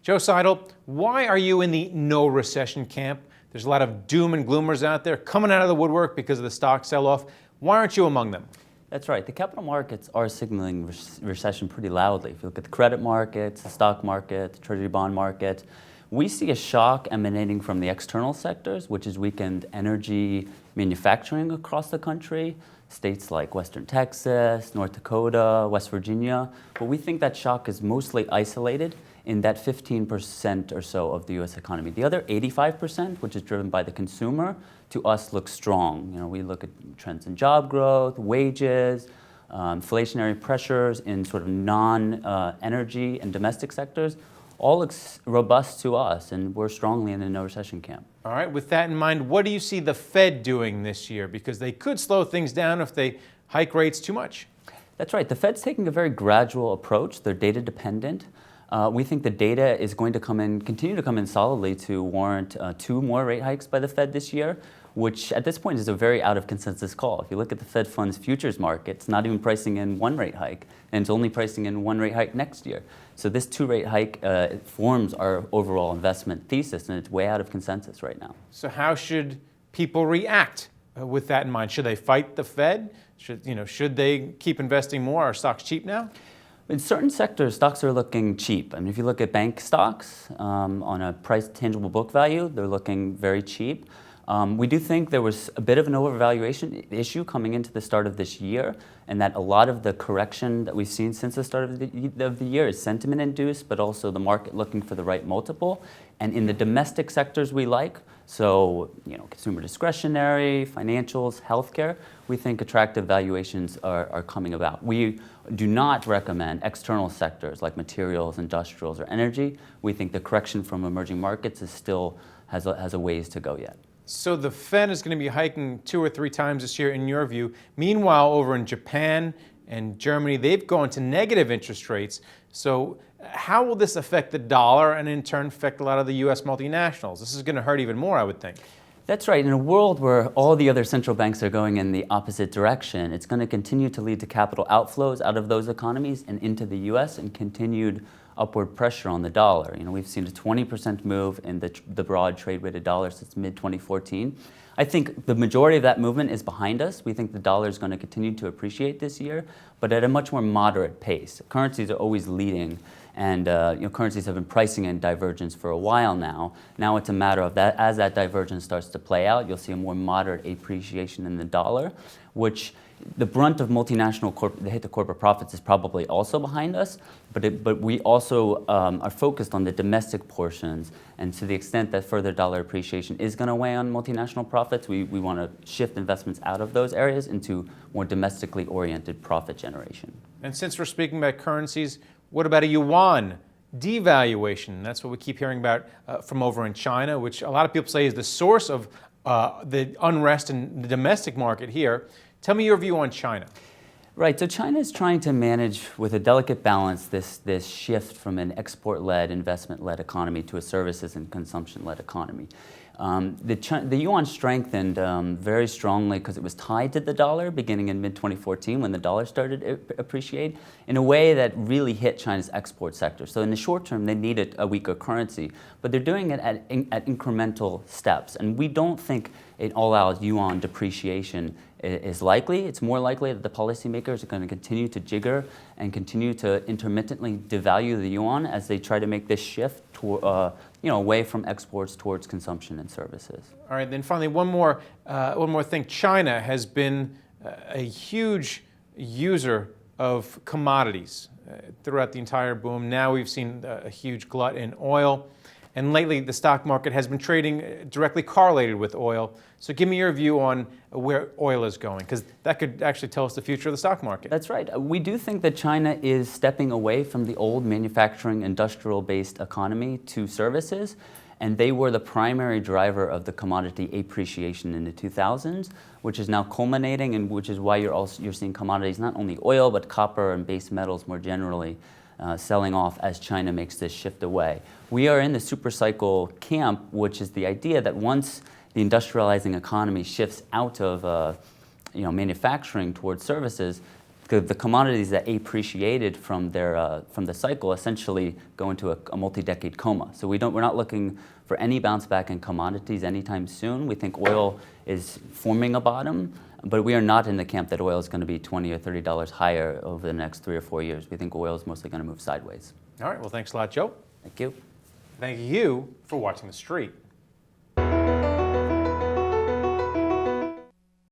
Joe Seydl, why are you in the no recession camp? There's a lot of doom and gloomers out there coming out of the woodwork because of the stock sell-off. Why aren't you among them? That's right. The capital markets are signaling recession pretty loudly. If you look at the credit markets, the stock market, the treasury bond market, we see a shock emanating from the external sectors, which has weakened energy manufacturing across the country, states like Western Texas, North Dakota, West Virginia. But we think that shock is mostly isolated in that 15% or so of the U.S. economy. The other 85%, which is driven by the consumer, to us looks strong. We look at trends in job growth, wages, inflationary pressures in sort of non-energy and domestic sectors, all looks robust to us, and we're strongly in a no recession camp. All right, with that in mind, what do you see the Fed doing this year? Because they could slow things down if they hike rates too much. That's right. The Fed's taking a very gradual approach. They're data dependent. We think the data is going to continue to come in solidly to warrant 2 more rate hikes by the Fed this year, which at this point is a very out of consensus call. If you look at the Fed funds futures market, it's not even pricing in 1 rate hike, and it's only pricing in 1 rate hike next year. So this 2 rate hike forms our overall investment thesis, and it's way out of consensus right now. So how should people react with that in mind? Should they fight the Fed? Should they keep investing more? Are stocks cheap now? In certain sectors, stocks are looking cheap. I mean, if you look at bank stocks on a price tangible book value, they're looking very cheap. We do think there was a bit of an overvaluation issue coming into the start of this year, and that a lot of the correction that we've seen since the start of the year is sentiment induced, but also the market looking for the right multiple. And in the domestic sectors we like, so consumer discretionary, financials, healthcare, we think attractive valuations are coming about. We do not recommend external sectors like materials, industrials, or energy. We think the correction from emerging markets is still has a ways to go yet. So the Fed is going to be hiking 2 or 3 times this year, in your view. Meanwhile, over in Japan and Germany, they've gone to negative interest rates. So how will this affect the dollar and in turn affect a lot of the U.S. multinationals? This is going to hurt even more, I would think. That's right. In a world where all the other central banks are going in the opposite direction, it's going to continue to lead to capital outflows out of those economies and into the U.S. and continued upward pressure on the dollar. We've seen a 20% move in the broad trade-weighted dollar since mid-2014. I think the majority of that movement is behind us. We think the dollar is going to continue to appreciate this year, but at a much more moderate pace. Currencies are always leading, and currencies have been pricing in divergence for a while now. Now it's a matter of that as that divergence starts to play out, you'll see a more moderate appreciation in the dollar, which the brunt of multinational the hit to corporate profits is probably also behind us, but we also are focused on the domestic portions, and to the extent that further dollar appreciation is going to weigh on multinational profits, we want to shift investments out of those areas into more domestically oriented profit generation. And since we're speaking about currencies, what about a yuan devaluation? That's what we keep hearing about from over in China, which a lot of people say is the source of the unrest in the domestic market here. Tell me your view on China. Right, so China is trying to manage with a delicate balance this shift from an export-led, investment-led economy to a services and consumption-led economy. The yuan strengthened very strongly because it was tied to the dollar beginning in mid-2014 when the dollar started to appreciate in a way that really hit China's export sector. So in the short term, they needed a weaker currency, but they're doing it at incremental steps. And we don't think an all-out yuan depreciation is likely. It's more likely that the policymakers are going to continue to jigger and continue to intermittently devalue the yuan as they try to make this shift away from exports towards consumption and services. All right, then finally, one more thing. China has been a huge user of commodities throughout the entire boom. Now we've seen a huge glut in oil. And lately, the stock market has been trading directly correlated with oil. So give me your view on where oil is going, because that could actually tell us the future of the stock market. That's right. We do think that China is stepping away from the old manufacturing, industrial-based economy to services, and they were the primary driver of the commodity appreciation in the 2000s, which is now culminating, and which is why you're seeing commodities, not only oil, but copper and base metals more generally, selling off as China makes this shift away. We are in the supercycle camp, which is the idea that once the industrializing economy shifts out of manufacturing towards services, the commodities that appreciated from the cycle essentially go into a multi-decade coma. So we're not looking for any bounce back in commodities anytime soon. We think oil is forming a bottom, but we are not in the camp that oil is going to be $20 or $30 higher over the next 3 or 4 years. We think oil is mostly going to move sideways. All right, well, thanks a lot, Joe. Thank you. Thank you for watching The Street.